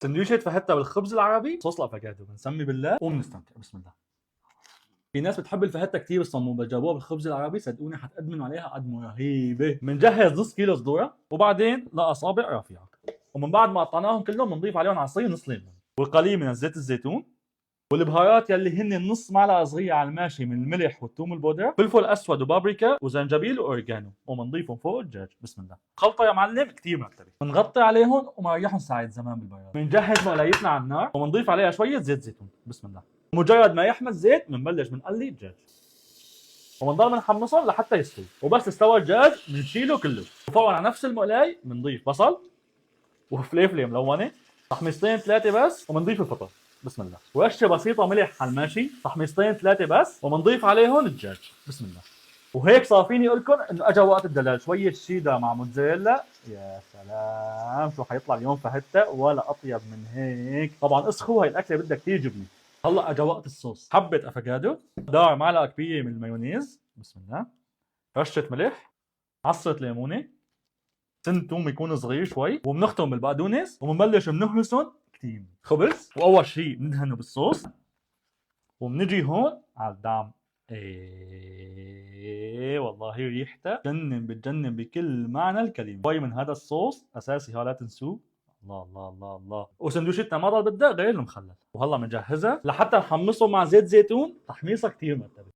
سندويشة فهتة بالخبز العربي صوص الافوكادو، بنسمي بالله وبنستمتع. بسم الله. في ناس بتحب الفهتة كثير الصمومة، جابوها بالخبز العربي صدقوني حتأدمنوا عليها أدمة رهيبة. بنجهز نص كيلو صدورة وبعدين لأصابع رفيعة، ومن بعد ما قطعناهم كلهم بنضيف عليهم عصير نص ليمون والقليل من زيت الزيتون والبهارات يلي هن نص معلقه صغيره على الماشي من الملح والثوم البودره، فلفل اسود وبابريكا وزنجبيل واوريجانو، وبنضيفهم فوق الدجاج. بسم الله. خلطه يا معلم كثير مرتبه. بنغطي عليهم ومريحهم ساعه زمان بالبراد. بنجهز مقلايتنا على النار وبنضيف عليها شويه زيت زيتون. بسم الله. مجرد ما يحمى الزيت بنبلش بنقلي الدجاج وبنضل بنحمصهم لحتى يستوي، وبس استوى الدجاج بنشيله كله. وفوق على نفس المقلاي بنضيف بصل وفليفله ملونه، تحميصتين ثلاثه بس، وبنضيف الفطر. بسم الله. ورشه بسيطه ملح على الماشي، تحميصتين ثلاثه بس، وبنضيف عليهم الدجاج. بسم الله. وهيك صار فيني اقول لكم انه اجى وقت الدلال. شويه شيدر مع موتزاريلا، يا سلام شو حيطلع اليوم فهتة ولا اطيب من هيك. طبعا اسخوا، هاي الاكله بدها كثير جبنه. هلا اجى وقت الصوص. حبه افوكادو، دار معلقه كبيره من المايونيز. بسم الله. رشه ملح، عصره ليمونه، سن توم يكون صغير شوي، وبنختم بالبقدونس وبنبلش بنهرسهم كثير. خبز، واول شيء بندهنه بالصوص وبنجي هون على الدعم. ايه والله ريحتها بتجنن بكل معنى الكلمه. شوي من هذا الصوص اساسي، لا تنسوه. الله الله الله الله. وسندويشتنا ما ضل بدها غير المخلل. وهلا بنجهزها لحتى نحمصه مع زيت زيتون، تحميصه كثير مرتبه.